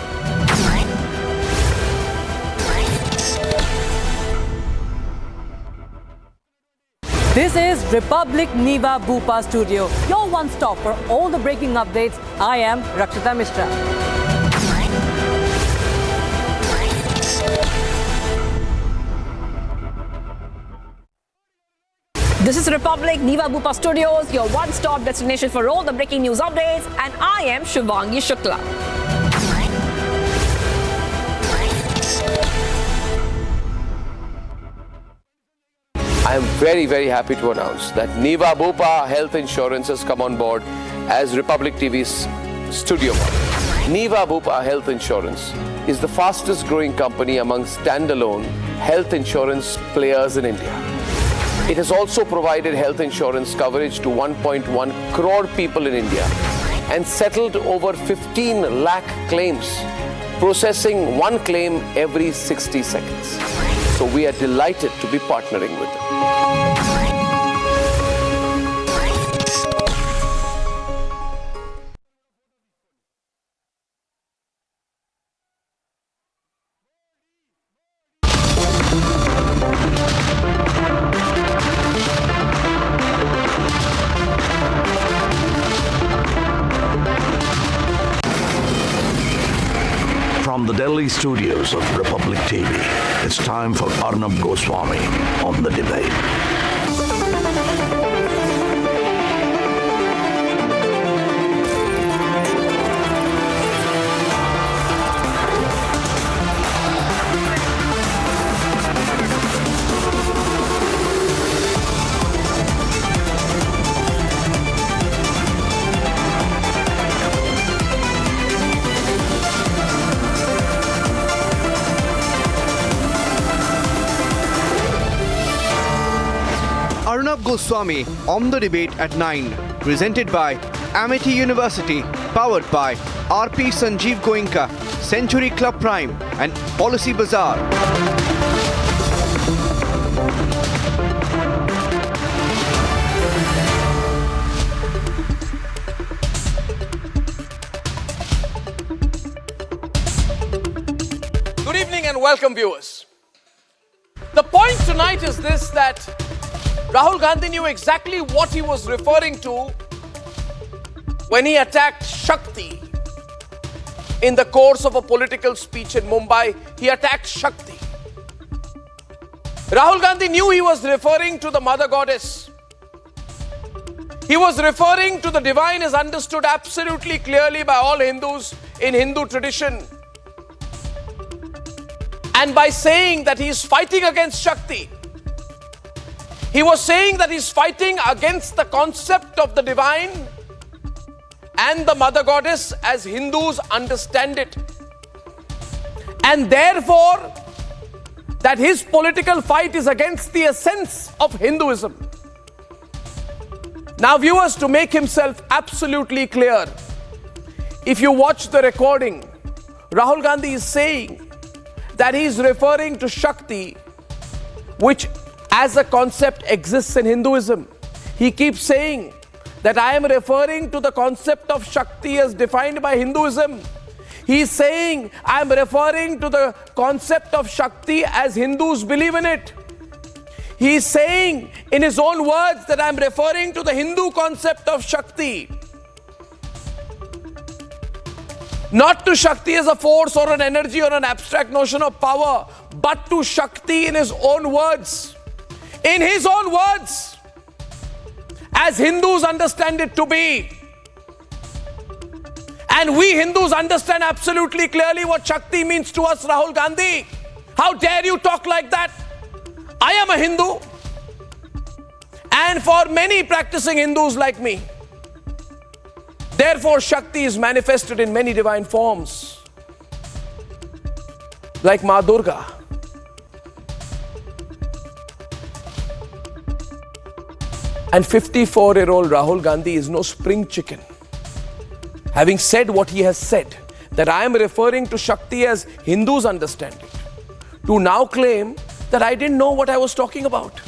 This is Republic Niva Bupa Studio, your one-stop for all the breaking updates. I am Rakshita Mishra. This is Republic Niva Bupa Studios, your one-stop destination for all the breaking news updates, and I am Shivangi Shukla. I am very, very happy to announce that Niva Bupa Health Insurance has come on board as Republic TV's studio partner. Niva Bupa Health Insurance is the fastest growing company among standalone health insurance players in India. It has also provided health insurance coverage to 1.1 crore people in India and settled over 15 lakh claims, processing one claim every 60 seconds. So we are delighted to be partnering with them. From the Delhi studios of Republic TV, it's time for Arnab Goswami on the debate. Arnab Goswami on the debate at 9, presented by Amity University, powered by RP Sanjeev Goenka, Century Club Prime and Policy Bazaar. Good evening and welcome, viewers. The point tonight is this, that Rahul Gandhi knew exactly what he was referring to when he attacked Shakti. In the course of a political speech in Mumbai, he attacked Shakti. Rahul Gandhi knew he was referring to the mother goddess. He was referring to the divine as understood absolutely clearly by all Hindus in Hindu tradition. And by saying that he is fighting against Shakti, he was saying that he's fighting against the concept of the divine and the mother goddess as Hindus understand it. And therefore, that his political fight is against the essence of Hinduism. Now, viewers, to make himself absolutely clear, if you watch the recording, Rahul Gandhi is saying that he is referring to Shakti, which as a concept exists in Hinduism. He keeps saying that I am referring to the concept of Shakti as defined by Hinduism. He is saying I am referring to the concept of Shakti as Hindus believe in it. He is saying in his own words that I am referring to the Hindu concept of Shakti. Not to Shakti as a force or an energy or an abstract notion of power, but to Shakti in his own words. In his own words, as Hindus understand it to be. And we Hindus understand absolutely clearly what Shakti means to us, Rahul Gandhi. How dare you talk like that? I am a Hindu. and for many practicing Hindus like me. Therefore, Shakti is manifested in many divine forms, like Ma Durga. And 54-year-old Rahul Gandhi is no spring chicken. Having said what he has said, that I am referring to Shakti as Hindus understand it, to now claim that I didn't know what I was talking about.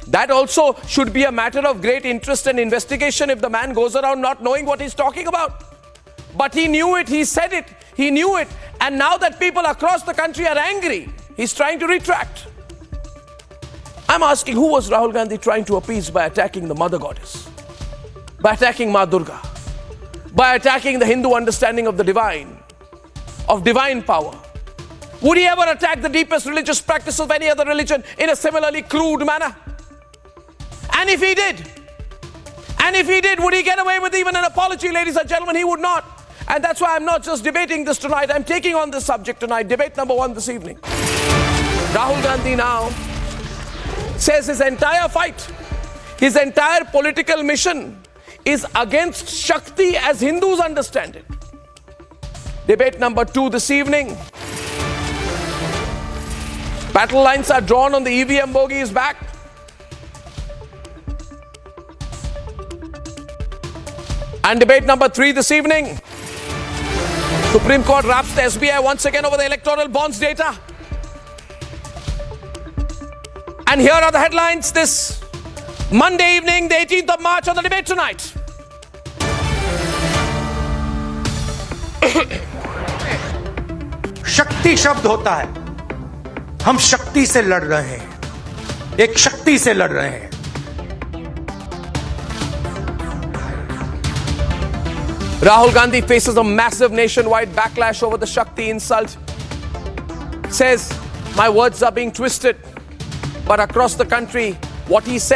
That also should be a matter of great interest and investigation if the man goes around not knowing what he's talking about. But he knew it, he said it, he knew it, and now that people across the country are angry, he's trying to retract. I'm asking, who was Rahul Gandhi trying to appease by attacking the mother goddess? By attacking Ma Durga? By attacking the Hindu understanding of the divine, of divine power? Would he ever attack the deepest religious practice of any other religion in a similarly crude manner? And if he did, would he get away with even an apology, ladies and gentlemen? He would not. And that's why I'm not just debating this tonight, I'm taking on this subject tonight, debate number 1 this evening. Rahul Gandhi now says his entire fight, his entire political mission is against Shakti as Hindus understand it. Debate number 2 this evening. Battle lines are drawn on the EVM bogies back. And debate number 3 this evening. Supreme Court wraps the SBI once again over the electoral bonds data. And here are the headlines this Monday evening, the 18th of March on the debate tonight. शक्ति शब्द होता है, हम शक्ति से लड़ रहे हैं, एक शक्ति से लड़ रहे हैं. Rahul Gandhi faces a massive nationwide backlash over the Shakti insult. Says, my words are being twisted. But across the country, what he said